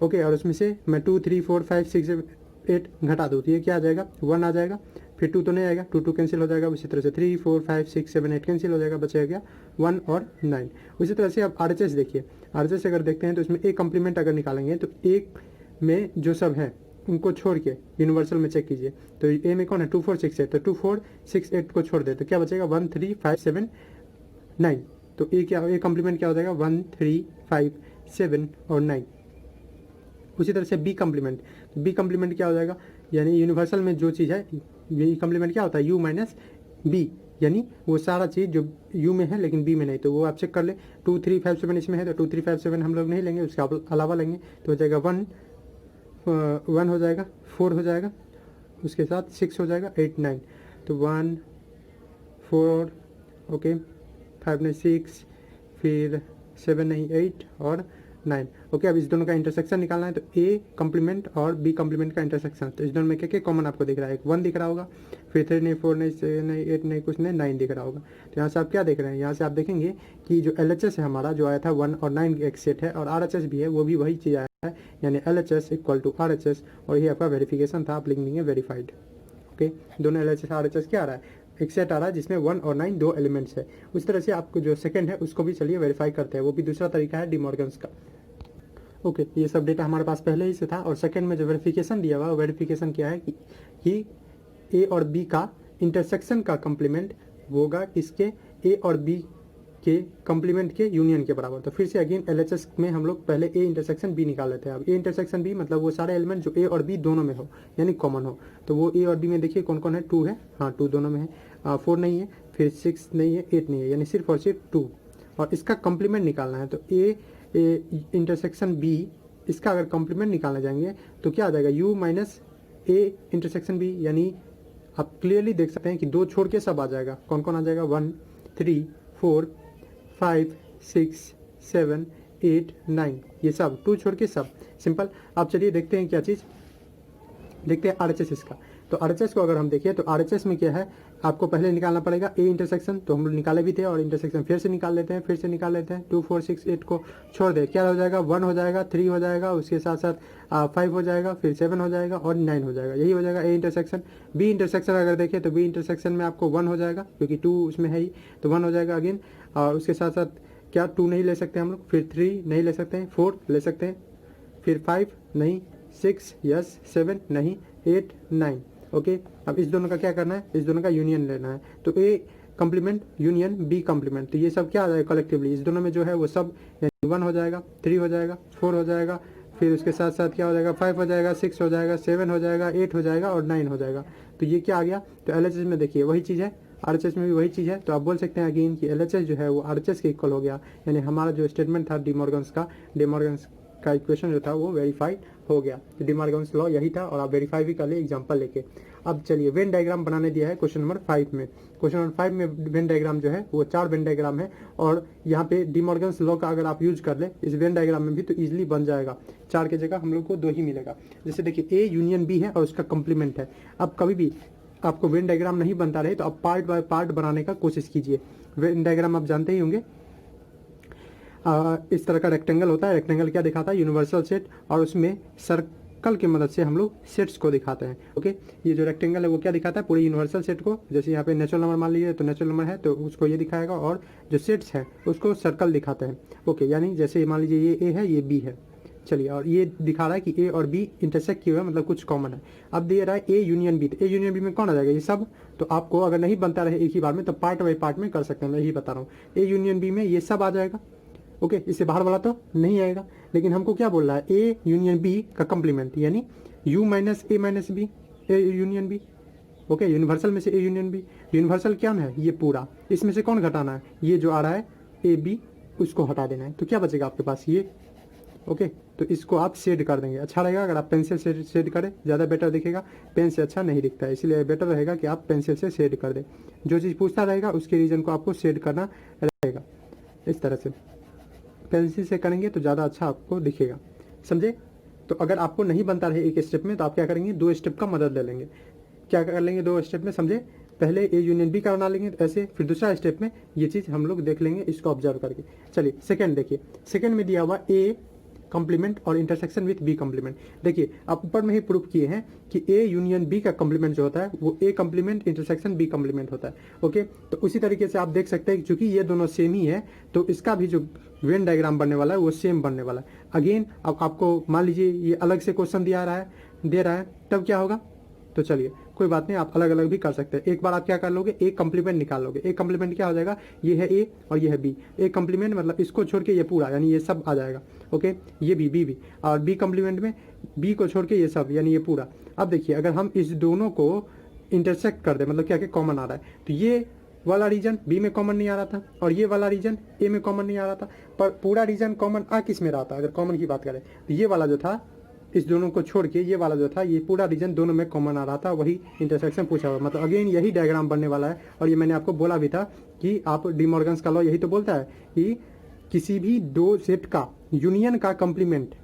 ओके, और उसमें से मैं 2 3 4 5 6 7 8 घटा दूँ तो ये क्या आ जाएगा, 1 आ जाएगा। फिर 2 तो नहीं आएगा, 2 2 कैंसिल हो जाएगा। उसी तरह से 3 4 5 6 7 8 कैंसिल हो जाएगा, बचेगा 1 और 9। उसी तरह से अब RHS देखिए, RHS अगर देखते हैं तो इसमें A कम्प्लीमेंट अगर निकालेंगे तो एक में जो सब है उनको छोड़ के यूनिवर्सल में चेक कीजिए। तो A में कौन है, 2 4 6 8, तो 2 4 6 8 को छोड़ दे तो क्या बचेगा, 1 3 5 7 9। तो A कम्प्लीमेंट क्या हो जाएगा, 1 3 5 7 और 9। उसी तरह से बी कम्प्लीमेंट, तो बी कम्प्लीमेंट क्या हो जाएगा, यानी यूनिवर्सल में जो चीज़ है, बी कम्प्लीमेंट क्या होता है, यू माइनस बी, यानी वो सारा चीज़ जो यू में है लेकिन बी में नहीं, तो वो आप चेक कर ले। 2 3 5 7 इसमें है तो 2 3 5 7 हम लोग नहीं लेंगे, उसके अलावा लेंगे तो हो जाएगा 1 हो जाएगा, 4 हो जाएगा, उसके साथ 6 हो जाएगा, 8 9, तो 1 4 ओके, 5 नहीं 6, फिर 7 नहीं 8 और 9 ओके। अब इस दोनों का इंटरसेक्शन निकालना है, तो ए कम्प्लीमेंट और बी कम्प्लीमेंट का इंटरसेक्शन, तो इस दोनों में क्या कॉमन आपको दिख रहा है, एक 1 दिख रहा होगा, फिर 3 नहीं 4 नहीं 7 नहीं 8 नहीं कुछ नहीं 9 दिख रहा होगा। तो यहाँ से आप क्या देख रहे हैं, यहाँ से आप देखेंगे कि जो LHS है हमारा जो आया था 1 और 9 एक सेट है, और RHS भी है, वो भी वही चीज़ आया है, यानी LHS इक्वल टू RHS, और ये आपका वेरिफिकेशन था, आप लिख देंगे वेरीफाइड। ओके, दोनों LHS RHS क्या आ रहा है, एक सेट आ रहा है जिसमें 1 और 9 दो एलिमेंट्स है। उस तरह से आपको जो सेकंड है उसको भी चलिए वेरीफाई करते हैं, वो भी दूसरा तरीका है डिमॉर्गन्स का। ओके, ये सब डेटा हमारे पास पहले ही से था, और सेकंड में जो वेरिफिकेशन दिया हुआ वेरिफिकेशन क्या है कि ए और बी का इंटरसेक्शन का कम्प्लीमेंट होगा इसके ए और बी के कम्प्लीमेंट के यूनियन के बराबर। तो फिर से अगेन LHS में हम लोग पहले ए इंटरसेक्शन बी निकाल लेते हैं। अब ए इंटरसेक्शन बी मतलब वो सारे एलिमेंट जो ए और बी दोनों में हो, यानी कॉमन हो, तो वो ए और बी में देखिए कौन कौन है, 2 है, हाँ 2 दोनों में है, 4 नहीं है, फिर 6 नहीं है, 8 नहीं है, यानी सिर्फ और सिर्फ 2, और इसका कम्प्लीमेंट निकालना है। तो ए इंटरसेक्शन बी, इसका अगर कॉम्प्लीमेंट निकालने जाएंगे तो क्या आ जाएगा, u minus A intersection B, यानी आप क्लियरली देख सकते हैं कि 2 छोड़ के सब आ जाएगा। कौन कौन आ जाएगा, 1 3 4 5 6 7 8 9, ये सब 2 छोड़ के सब सिंपल। आप चलिए देखते हैं क्या चीज़, देखते हैं RHS इसका। तो RHS को अगर हम देखें तो RHS में क्या है, आपको पहले निकालना पड़ेगा ए इंटरसेक्शन, तो हम लोग निकाले भी थे, और इंटरसेक्शन फिर से निकाल लेते हैं, फिर से निकाल लेते हैं। 2 4 6 8 को छोड़ दे, क्या हो जाएगा, 1 हो जाएगा, 3 हो जाएगा, उसके साथ साथ 5 हो जाएगा, फिर 7 हो जाएगा और 9 हो जाएगा, यही हो जाएगा ए इंटरसेक्शन। बी इंटरसेक्शन अगर देखें तो बी इंटरसेक्शन में आपको 1 हो जाएगा, क्योंकि 2 उसमें है ही, तो 1 हो जाएगा अगेन, और उसके साथ साथ क्या 2 नहीं ले सकते हम लोग, फिर 3 नहीं ले सकते हैं, 4 ले सकते हैं, फिर 5 नहीं, 6 यस, 7 नहीं, 8 9 ओके। अब इस दोनों का क्या करना है, इस दोनों का यूनियन लेना है, तो A complement union B complement, तो ये सब क्या आ जाएगा कलेक्टिवली, इस दोनों में जो है वो सब 1 हो जाएगा, 3 हो जाएगा, 4 हो जाएगा, फिर उसके साथ साथ क्या हो जाएगा, 5 हो जाएगा, 6 हो जाएगा, 7 हो जाएगा, 8 हो जाएगा और 9 हो जाएगा। तो ये क्या आ गया, तो LHS में देखिए वही चीज़ है, RHS में भी वही चीज़ है, तो आप बोल सकते हैं अगेन कि LHS जो है वो RHS के इक्वल हो गया, यानी हमारा जो स्टेटमेंट था डिमॉर्गन्स का इक्वेशन जो था वो वेरीफाइड हो गया। तो डिमॉर्गन्स लॉ यही था, और आप वेरीफाई भी कर लिए एग्जांपल लेके। अब चलिए वेन डायग्राम बनाने दिया है क्वेश्चन नंबर 5 में। क्वेश्चन नंबर 5 में वेन डायग्राम जो है वो 4 वेन डायग्राम है, और यहाँ पे डिमॉर्गन्स लॉ का अगर आप यूज कर ले इस वेन डायग्राम में भी तो इजीली बन जाएगा, 4 की जगह हम लोग को 2 ही मिलेगा। जैसे देखिए ए यूनियन बी है और उसका कम्प्लीमेंट है। अब कभी भी आपको वेन डायग्राम नहीं बनता रहे तो आप पार्ट बाय पार्ट बनाने का कोशिश कीजिए। वेन डायग्राम आप जानते ही होंगे, इस तरह का रेक्टेंगल होता है। रेक्टेंगल क्या दिखाता है, यूनिवर्सल सेट, और उसमें सर्कल की मदद से हम लोग सेट्स को दिखाते हैं। ओके, ये जो रेक्टेंगल है वो क्या दिखाता है, पूरे यूनिवर्सल सेट को। जैसे यहाँ पे नेचुरल नंबर मान लीजिए तो नेचुरल नंबर है तो उसको ये दिखाएगा, और जो सेट्स हैं उसको सर्कल दिखाते हैं। ओके, यानी जैसे मान लीजिए ये ए है, ये बी है, चलिए, और ये दिखा रहा है कि ए और बी इंटरसेक्ट किए हुए हैं, मतलब कुछ कॉमन है। अब दे रहा है ए यूनियन बी, तो ए यूनियन बी में कौन आ जाएगा, ये सब। तो आपको अगर नहीं बनता रहे एक ही बार में तो पार्ट बाई पार्ट में कर सकते हैं, मैं यही बता रहा हूँ। ए यूनियन बी में ये सब आ जाएगा, ओके, इससे बाहर वाला तो नहीं आएगा। लेकिन हमको क्या बोल रहा है, ए यूनियन बी का कम्प्लीमेंट, यानी U minus A minus B, A union B. Okay, universal में से ए यूनियन बी, यूनिवर्सल क्या है, ये पूरा, इसमें से कौन घटाना है, ये जो आ रहा है ए बी, उसको हटा देना है। तो क्या बचेगा आपके पास, ये। ओके, तो इसको आप शेड कर देंगे, अच्छा रहेगा अगर आप पेंसिल से शेड करें, ज़्यादा बेटर दिखेगा। पेन से अच्छा नहीं दिखता है, इसलिए बेटर रहेगा कि आप पेंसिल से शेड कर दें। जो चीज़ पूछता रहेगा उसके रीजन को आपको शेड करना रहेगा, इस तरह से पेंसिल से करेंगे तो ज़्यादा अच्छा आपको दिखेगा, समझे। तो अगर आपको नहीं बनता रहे एक स्टेप में तो आप क्या करेंगे, 2 स्टेप का मदद ले लेंगे। क्या कर लेंगे 2 स्टेप में, समझे। पहले ए यूनियन बी का बना लेंगे तो ऐसे, फिर दूसरा स्टेप में ये चीज़ हम लोग देख लेंगे इसको ऑब्जर्व करके। चलिए सेकंड देखिए, सेकंड में दिया हुआ ए कॉम्प्लीमेंट और इंटरसेक्शन विथ बी कॉम्प्लीमेंट। देखिए आप ऊपर में ही प्रूफ किए हैं कि ए यूनियन बी का कॉम्प्लीमेंट जो होता है वो A complement intersection B complement होता है। ओके, तो उसी तरीके से आप देख सकते हैं कि चूंकि ये दोनों सेम ही है तो इसका भी जो वेन डायग्राम बनने वाला है वो सेम बनने वाला है। अगेन अब आपको मान लीजिए ये अलग से क्वेश्चन दे रहा है, तब क्या होगा, तो चलिए कोई बात नहीं, आप अलग अलग भी कर सकते हैं। एक बार आप क्या कर लोगे, ए कम्प्लीमेंट निकाल लोगे। ए कम्प्लीमेंट क्या हो जाएगा, ये है ए और ये है बी। ए कम्प्लीमेंट मतलब इसको छोड़ के ये पूरा, यानी ये सब आ जाएगा। ओके, ये बी भी, और बी कम्प्लीमेंट में बी को छोड़ के ये सब, यानी ये पूरा। अब देखिए, अगर हम इस दोनों को इंटरसेक्ट कर दे, मतलब क्या क्या कॉमन आ रहा है, तो ये वाला रीजन बी में कॉमन नहीं आ रहा था और ये वाला रीजन ए में कॉमन नहीं आ रहा था, पर पूरा रीजन कॉमन आ किस में रहा था। अगर कॉमन की बात करें तो ये वाला जो था, इस दोनों को छोड़ के ये वाला जो था, ये पूरा रीजन दोनों में कॉमन आ रहा था, वही इंटरसेक्शन पूछा हुआ। मतलब अगेन यही डायग्राम बनने वाला है। और ये मैंने आपको बोला भी था कि आप डी मॉर्गन्स का लॉ यही तो बोलता है कि किसी भी दो सेट का यूनियन का कम्प्लीमेंट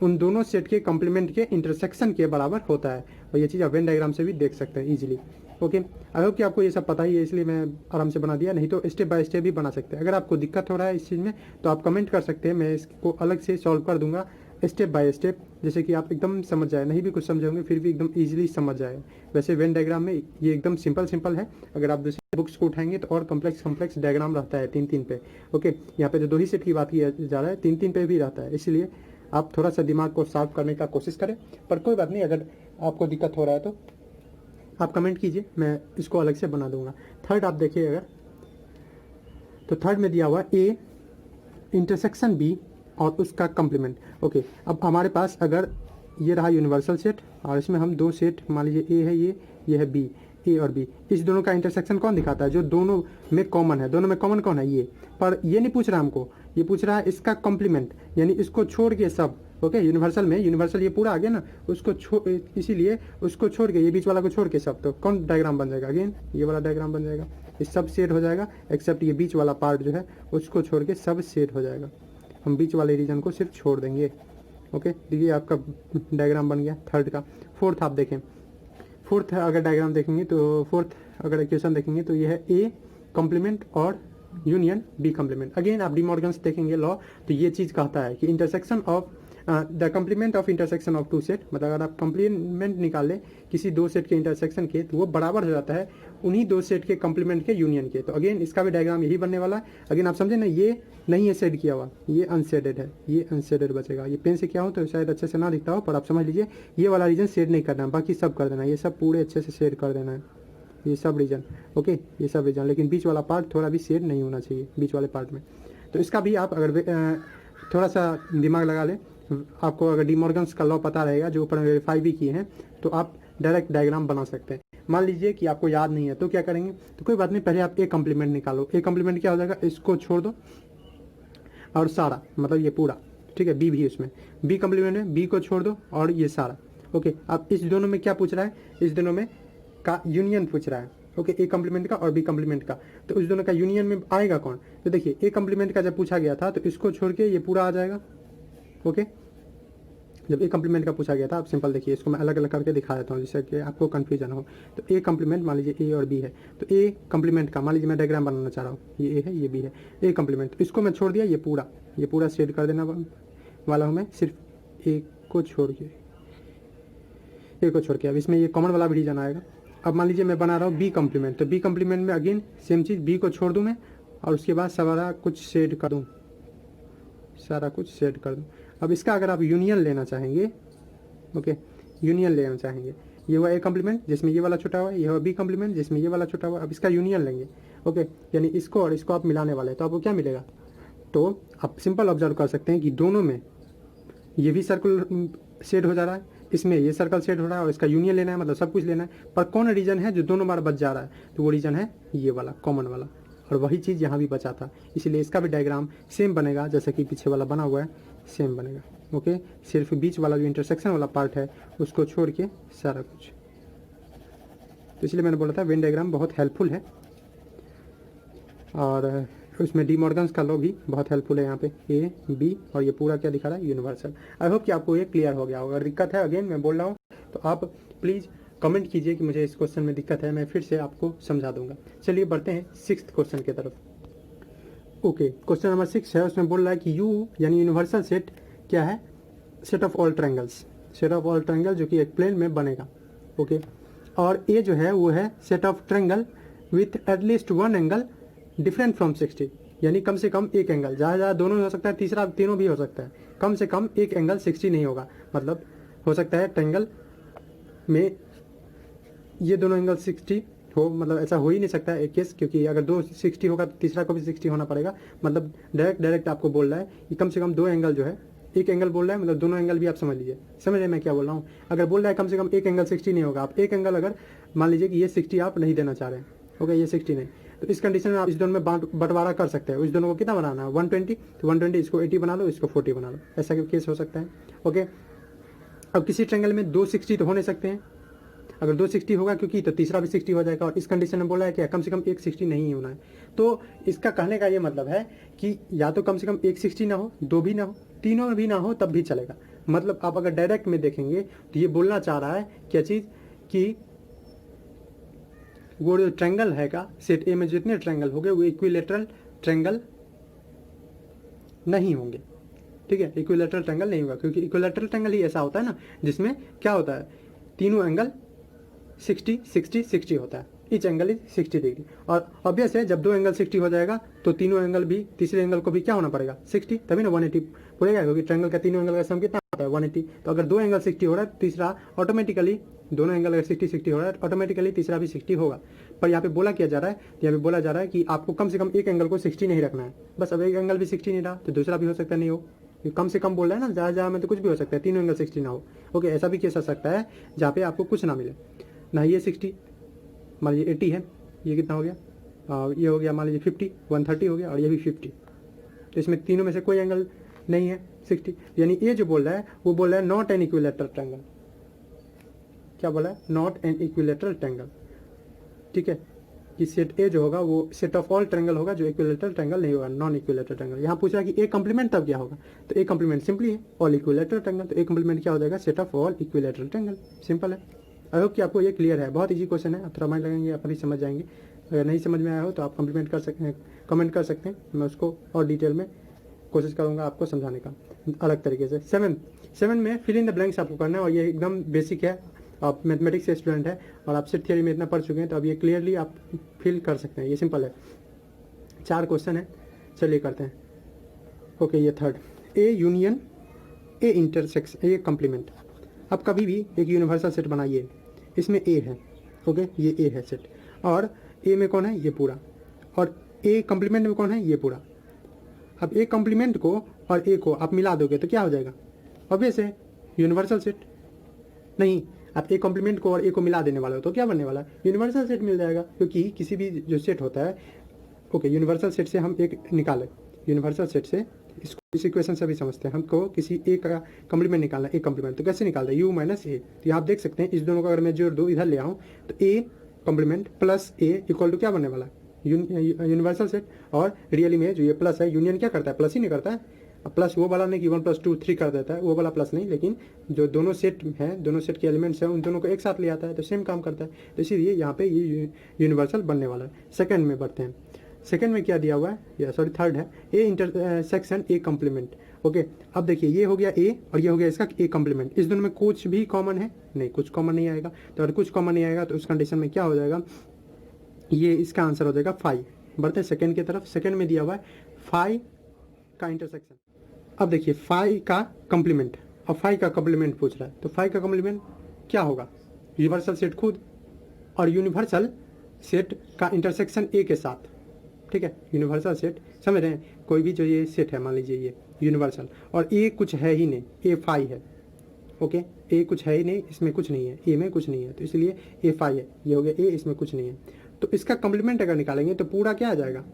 उन दोनों सेट के कॉम्प्लीमेंट के इंटरसेक्शन के बराबर होता है। और ये चीज़ आप वेन डायग्राम से भी देख सकते हैं इजीली। ओके, आई होप कि आपको ये सब पता ही है, इसलिए मैं आराम से बना दिया। नहीं तो स्टेप बाय स्टेप भी बना सकते हैं। अगर आपको दिक्कत हो रहा है इस चीज़ में तो आप कमेंट कर सकते हैं, मैं इसको अलग से सॉल्व कर दूंगा स्टेप बाय स्टेप, जैसे कि आप एकदम समझ जाए। नहीं भी कुछ समझेंगे फिर भी एकदम ईजिली समझ जाए। वैसे वेन डायग्राम में ये एकदम सिंपल है। अगर आप दूसरी बुक्स को उठाएंगे तो और कॉम्प्लेक्स डायग्राम रहता है 3-3 पे। ओके, यहाँ पे जो 2 ही सेट की बात किया जा रहा है 3-3 पे भी रहता है, इसलिए आप थोड़ा सा दिमाग को साफ करने का कोशिश करें। पर कोई बात नहीं, अगर आपको दिक्कत हो रहा है तो आप कमेंट कीजिए, मैं इसको अलग से बना दूंगा। थर्ड आप देखिए अगर, तो थर्ड में दिया हुआ ए इंटरसेक्शन बी और उसका कम्प्लीमेंट। ओके, अब हमारे पास अगर ये रहा यूनिवर्सल सेट और इसमें हम 2 सेट, मान लीजिए ए है ये है बी, ए और बी, इस दोनों का इंटरसेक्शन कौन दिखाता है, जो दोनों में कॉमन है। दोनों में कॉमन कौन है, ये। पर ये नहीं पूछ रहा हमको, ये पूछ रहा है इसका कॉम्प्लीमेंट, यानी इसको छोड़ के सब। ओके, यूनिवर्सल में यूनिवर्सल ये पूरा आ गया ना, उसको इसीलिए उसको छोड़ के, ये बीच वाला को छोड़ के सब, तो कौन डायग्राम बन जाएगा, अगेन ये वाला डायग्राम बन जाएगा। इस सब सेट हो जाएगा एक्सेप्ट ये बीच वाला पार्ट जो है उसको छोड़ के सब सेट हो जाएगा। हम बीच वाले रीजन को सिर्फ छोड़ देंगे। ओके, देखिए आपका डायग्राम बन गया थर्ड का। फोर्थ आप देखें, फोर्थ अगर डायग्राम देखेंगे तो फोर्थ अगर इक्वेशन देखेंगे तो ये है ए कॉम्प्लीमेंट और यूनियन बी कॉम्प्लीमेंट। अगेन आप डी मॉर्गन्स देखेंगे लॉ, तो ये चीज़ कहता है कि intersection of the complement of intersection of 2 set, मतलब अगर आप कम्प्लीमेंट निकाल लें किसी 2 सेट के इंटरसेक्शन के, तो वो बराबर हो जाता है उन्हीं 2 सेट के कम्प्लीमेंट के यूनियन के। तो अगेन इसका भी डायग्राम यही बनने वाला है। अगेन आप समझे ना, ये नहीं है शेड किया हुआ, ये अनशेडेड है, ये अनशेडेड बचेगा। ये पेन से क्या हो तो शायद अच्छे से ना दिखता हो, पर आप समझ लीजिए ये वाला रीजन शेड नहीं करना है, बाकी सब कर देना है, ये सब पूरे अच्छे से शेड कर देना है, ये सब रीजन। ओके, ये सब रीजन, लेकिन बीच वाला पार्ट थोड़ा भी शेड नहीं होना चाहिए बीच वाले पार्ट में। तो इसका भी आप अगर थोड़ा सा दिमाग लगा ले, आपको अगर डी मॉर्गन्स का लॉ पता रहेगा जो ऊपर वेरीफाई भी किए हैं, तो आप डायरेक्ट डायग्राम बना सकते हैं। मान लीजिए कि आपको याद नहीं है तो क्या करेंगे, तो कोई बात नहीं, पहले आप ए कॉम्प्लीमेंट निकालो। ए कॉम्प्लीमेंट क्या हो जाएगा, इसको छोड़ दो और सारा, मतलब ये पूरा, ठीक है, बी भी इसमें, बी कॉम्प्लीमेंट में बी को छोड़ दो और ये सारा। ओके, अब इस दोनों में क्या पूछ रहा है, इस दोनों में का यूनियन पूछ रहा है। ओके, ए कॉम्प्लीमेंट का और बी कॉम्प्लीमेंट का, तो उस दोनों का यूनियन में आएगा कौन। तो देखिए ए कॉम्प्लीमेंट का जब पूछा गया था तो इसको छोड़ के ये पूरा आ जाएगा। ओके, जब ए कॉम्प्लीमेंट का पूछा गया था, आप सिंपल देखिए, इसको मैं अलग अलग करके दिखा देता हूँ जिससे कि आपको कन्फ्यूजन हो। तो ए कॉम्प्लीमेंट, मान लीजिए ए और बी है, तो ए कॉम्प्लीमेंट का मान लीजिए मैं डायग्राम बनाना चाह रहा हूँ, ये ए है ये बी है, ए कॉम्प्लीमेंट, तो इसको मैं छोड़ दिया, ये पूरा शेड कर देना वाला हूँ मैं, सिर्फ ए को छोड़ के। अब इसमें ये कॉमन वाला भी रीजन आएगा। अब मान लीजिए मैं बना रहा हूँ बी कॉम्प्लीमेंट, तो बी कॉम्प्लीमेंट में अगेन सेम चीज़, बी को छोड़ दूँ मैं और उसके बाद सारा कुछ शेड कर दूँ, अब इसका अगर आप यूनियन लेना चाहेंगे, ओके, यूनियन लेना चाहेंगे, ये हुआ ए कॉम्प्लीमेंट जिसमें ये वाला छुटा हुआ है, ये हुआ बी कॉम्प्लीमेंट जिसमें ये वाला छुटा हुआ है। अब इसका यूनियन लेंगे। ओके, यानी इसको और इसको आप मिलाने वाले हैं, तो आपको क्या मिलेगा, तो आप सिंपल ऑब्जर्व कर सकते हैं कि दोनों में ये भी सर्कल शेड हो जा रहा है, इसमें ये सर्कल शेड हो रहा है और इसका यूनियन लेना है, मतलब सब कुछ लेना है। पर कौन रीजन है जो दोनों बार बच जा रहा है, तो वो रीजन है ये वाला कॉमन वाला, और वही चीज़ यहाँ भी बचा था, इसलिए इसका भी डायग्राम सेम बनेगा जैसे कि पीछे वाला बना हुआ है, सेम बनेगा। ओके, सिर्फ बीच वाला जो इंटरसेक्शन वाला पार्ट है उसको छोड़ के सारा कुछ। तो इसलिए मैंने बोला था वेन डायग्राम बहुत हेल्पफुल है, और उसमें डी मॉर्गन्स का लॉ भी बहुत हेल्पफुल है। यहाँ पे ए बी और ये पूरा क्या दिखा रहा है, यूनिवर्सल। आई होप कि आपको ये क्लियर हो गया होगा। अगर दिक्कत है, अगेन मैं बोल रहा हूँ, तो आप प्लीज़ कमेंट कीजिए कि मुझे इस क्वेश्चन में दिक्कत है, मैं फिर से आपको समझा दूंगा। चलिए बढ़ते हैं 6th क्वेश्चन की तरफ। ओके, क्वेश्चन नंबर 6 है, उसमें बोल रहा है कि यू यानी यूनिवर्सल सेट क्या है, set of all triangles, set of all triangle जो कि एक प्लेन में बनेगा। ओके, और ए जो है वो है set of triangle with at least 1 angle different from 60, यानी कम से कम एक एंगल, ज़्यादा दोनों हो सकता है, तीसरा तीनों भी हो सकता है, कम से कम एक एंगल 60 नहीं होगा। मतलब हो सकता है ट्रायंगल में ये दोनों एंगल 60 हो, मतलब ऐसा हो ही नहीं सकता एक केस, क्योंकि अगर दो 60 होगा तो तीसरा को भी 60 होना पड़ेगा। मतलब डायरेक्ट आपको बोल रहा है कि कम से कम दो एंगल जो है, एक एंगल बोल रहा है मतलब दोनों एंगल भी आप समझ लीजिए, समझ रहे हैं मैं क्या बोल रहा हूँ। अगर बोल रहा है कम से कम एक एंगल 60 नहीं होगा, आप एक एंगल अगर मान लीजिए कि ये 60 आप नहीं देना चाह रहे हैं, ओके, ये 60 नहीं, तो इस कंडीशन में आप इस दोनों में बंटवारा कर सकते हैं। इस दोनों को कितना बनाना है 120, तो 120 इसको 80 बना लो, इसको 40 बना लो, ऐसा केस हो सकता है। ओके, अब किसी ट्रेंगल में दो 60 तो हो नहीं सकते हैं, अगर दो 60 होगा क्योंकि तो तीसरा भी 60 हो जाएगा, और इस कंडीशन में बोला है कि कम से कम एक 60 नहीं होना है। तो इसका कहने का ये मतलब है कि या तो कम से कम एक 60 ना हो, दो भी ना हो, तीनों में भी ना हो तब भी चलेगा। मतलब आप अगर डायरेक्ट में देखेंगे तो ये बोलना चाह रहा है क्या चीज़ कि वो जो ट्रेंगल है का सेट ए में जितने ट्रेंगल होंगे वो इक्विलेटरल ट्रेंगल नहीं होंगे, ठीक है, इक्विलेटरल ट्रेंगल नहीं होगा, क्योंकि इक्विलेटरल ट्रेंगल ही ऐसा होता है ना जिसमें क्या होता है, तीनों एंगल 60 60 60 होता है, ईच एंगल इज 60 डिग्री। और ऑब्वियस है जब दो एंगल 60 हो जाएगा तो तीनों एंगल भी, तीसरे एंगल को भी क्या होना पड़ेगा 60, तभी ना 180 पूरेगा, क्योंकि ट्रेंगल का तीनों एंगल का सम कितना होता है 180। तो अगर दो एंगल 60 हो रहा है तीसरा ऑटोमेटिकली, दोनों एंगल अगर 60 60 हो रहा है ऑटोमेटिकली तीसरा भी 60 होगा। पर यहाँ पे बोला क्या जा रहा है, यहाँ पे बोला जा रहा है कि आपको कम से कम एक एंगल को 60 नहीं रखना है, बस। अब एक एंगल भी 60 नहीं रहा तो दूसरा भी हो सकता नहीं हो, कम से कम बोल रहा है ना, ज़्यादा ज़्यादा में तो कुछ भी हो सकता है, तीनों एंगल 60 ना हो। ओके, ऐसा भी केस आ सकता है जहाँ पे आपको कुछ ना मिले, ना ये 60 मान लीजिए 80 है, ये कितना हो गया, ये हो गया मान लीजिए 50, 130 हो गया, और ये भी 50, तो इसमें तीनों में से कोई एंगल नहीं है 60, यानी ये जो बोल रहा है वो बोल रहा है नॉट एन इक्विलेटरल ट्रायंगल। क्या बोला है, नॉट एन इक्विलेटरल ट्रायंगल, ठीक है, कि सेट ए जो होगा वो सेट ऑफ ऑल ट्रायंगल होगा जो इक्विलेटरल ट्रायंगल नहीं होगा, नॉन इक्विलेटरल ट्रायंगल। यहाँ पूछ रहा है कि ए कंप्लीमेंट तब क्या होगा, तो ए कंप्लीमेंट सिंपली है ऑल इक्विलेटरल ट्रायंगल, तो ए कंप्लीमेंट क्या हो जाएगा, set of all equilateral triangle, simple है। आई होप कि आपको ये क्लियर है, बहुत इजी क्वेश्चन है, आप थोड़ा माइंड लगाएंगे आप अभी समझ जाएंगे। अगर नहीं समझ में आया हो तो आप कमेंट कर सकते हैं, मैं उसको और डिटेल में कोशिश करूंगा आपको समझाने का अलग तरीके से। सेवन में फिल इन द ब्लैंक्स आपको करना है, और ये एकदम बेसिक है, आप मैथमेटिक्स के स्टूडेंट हैं और आप सेट थियरी में इतना पढ़ चुके हैं तो अब ये क्लियरली आप फिल कर सकते हैं, ये सिंपल है। 4 क्वेश्चन है, चलिए करते हैं। ओके, ये third, A union A intersection A complement. अब कभी भी एक यूनिवर्सल सेट बनाइए, इसमें ए है, ओके, ये ए है सेट, और ए में कौन है, ये पूरा, और ए कम्प्लीमेंट में कौन है, ये पूरा। अब ए कम्प्लीमेंट को और ए को आप मिला दोगे तो क्या हो जाएगा, ऑब्वियस है यूनिवर्सल सेट। नहीं, आप ए कॉम्प्लीमेंट को और ए को मिला देने वाले हो तो क्या बनने वाला है, यूनिवर्सल सेट मिल जाएगा, क्योंकि किसी भी जो सेट होता है, ओके, यूनिवर्सल सेट से हम एक निकालें, यूनिवर्सल सेट से इसको इस इक्वेशन से भी समझते हैं, हमको किसी ए का कॉम्प्लीमेंट निकालना है, ए कॉम्प्लीमेंट तो कैसे निकालते हैं, यू माइनस ए। तो यहाँ आप देख सकते हैं इस दोनों को अगर मैं जोड़ दूँ, इधर ले आऊँ, तो A complement plus A equal to क्या बनने वाला है, यूनिवर्सल सेट। और रियली में जो ये प्लस है, यूनियन क्या करता है, प्लस ही नहीं करता है। प्लस वो वाला नहीं कि 1 + 2 3 कर देता है, वो वाला प्लस नहीं, लेकिन जो दोनों सेट हैं, दोनों सेट के एलिमेंट्स हैं, उन दोनों को एक साथ ले आता है तो सेम काम करता है। तो इसीलिए यहाँ पे ये यूनिवर्सल बनने वाला है। सेकंड में बढ़ते हैं, सेकंड में क्या दिया हुआ है, या सॉरी थर्ड है, A intersection A complement. Okay, अब देखिए ये हो गया ए और ये हो गया इसका ए कम्प्लीमेंट, इस दोनों में कुछ भी कॉमन है नहीं, कुछ कॉमन नहीं आएगा। तो अगर कुछ कॉमन नहीं आएगा तो उस कंडीशन में क्या हो जाएगा, ये इसका आंसर हो जाएगा 5। बढ़ते हैं सेकंड की तरफ, सेकंड में दिया हुआ है 5 का इंटरसेक्शन। अब देखिए 5 का कम्प्लीमेंट और 5 का कम्प्लीमेंट पूछ रहा है, तो 5 का कम्प्लीमेंट क्या होगा, यूनिवर्सल सेट खुद और यूनिवर्सल सेट का इंटरसेक्शन ए के साथ, ठीक है, यूनिवर्सल सेट समझ रहे हैं, कोई भी जो ये सेट है मान लीजिए ये यूनिवर्सल, और ए कुछ है ही नहीं, ए 5 है, ओके, ए कुछ है ही नहीं, इसमें कुछ नहीं है, ए में कुछ नहीं है, तो इसलिए ए 5 है, ये हो गया ए, इसमें कुछ नहीं है। तो इसका कम्प्लीमेंट अगर निकालेंगे तो पूरा क्या आ जाएगा,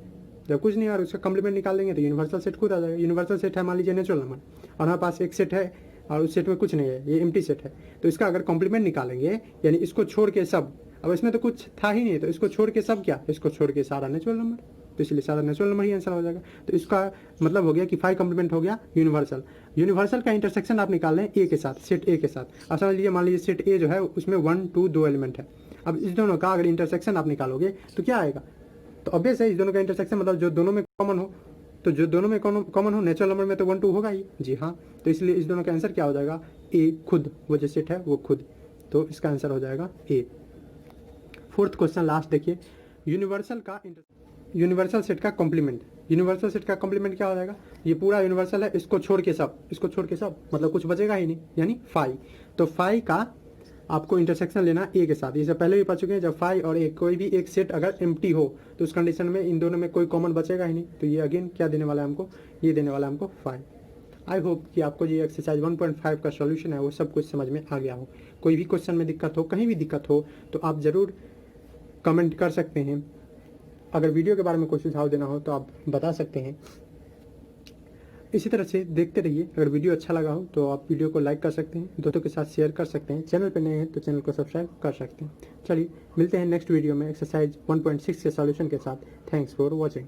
जब कुछ नहीं आ रहा उसका कम्प्लीमेंट निकाल देंगे तो यूनिवर्सल सेट खुद आ जाएगा। यूनिवर्सल सेट है मान लीजिए नेचुरल नंबर, और हमारे पास एक सेट है और उस सेट में कुछ नहीं है, ये एम्प्टी सेट है, तो इसका अगर कॉम्प्लीमेंट निकालेंगे यानी इसको छोड़ के सब, अब इसमें तो कुछ था ही नहीं, तो इसको छोड़ के सब क्या, इसको छोड़ के सारा नेचुरल नंबर, तो इसलिए सारा नेचुरल नंबर ही आंसर हो जाएगा। तो इसका मतलब हो गया कि 5 कम्प्लीमेंट हो गया यूनिवर्सल। यूनिवर्सल का इंटरसेक्शन आप निकाल लें ए के साथ, सेट ए के साथ। समझ लीजिए मान लीजिए सेट ए जो है उसमें 1 2 2 एलिमेंट है। अब इस दोनों का अगर इंटरसेक्शन आप निकालोगे तो क्या आएगा, तो ऑब्वियस है इस दोनों का इंटरसेक्शन मतलब जो दोनों में कॉमन हो, तो जो दोनों में कॉमन हो नेचुरल नंबर में तो 1 2 होगा ही, जी हाँ। तो इसलिए इस दोनों का आंसर क्या हो जाएगा, ए खुद, वो जो सेट है वो खुद, तो इसका आंसर हो जाएगा ए। फोर्थ क्वेश्चन लास्ट देखिए, यूनिवर्सल सेट का कॉम्प्लीमेंट। यूनिवर्सल सेट का कॉम्प्लीमेंट क्या हो जाएगा, ये पूरा यूनिवर्सल है, इसको छोड़ के सब, इसको छोड़ के सब मतलब कुछ बचेगा ही नहीं, यानी 5। तो 5 का आपको इंटरसेक्शन लेना ए के साथ। इसे पहले भी पढ़ चुके हैं, जब फाई और ए कोई भी एक सेट अगर एम्प्टी हो तो उस कंडीशन में इन दोनों में कोई कॉमन बचेगा ही नहीं। तो ये अगेन क्या देने वाला है हमको, ये देने वाला है हमको फाई। आई होप कि आपको ये एक्सरसाइज 1.5 का सॉल्यूशन है वो सब कुछ समझ में आ गया हो। कोई भी क्वेश्चन में दिक्कत हो, कहीं भी दिक्कत हो तो आप ज़रूर कमेंट कर सकते हैं। अगर वीडियो के बारे में कोई सुझाव देना हो तो आप बता सकते हैं। इसी तरह से देखते रहिए। अगर वीडियो अच्छा लगा हो तो आप वीडियो को लाइक कर सकते हैं, दोस्तों के साथ शेयर कर सकते हैं। चैनल पर नए हैं तो चैनल को सब्सक्राइब कर सकते हैं। चलिए मिलते हैं नेक्स्ट वीडियो में एक्सरसाइज 1.6 के सॉल्यूशन के साथ। Thanks for watching.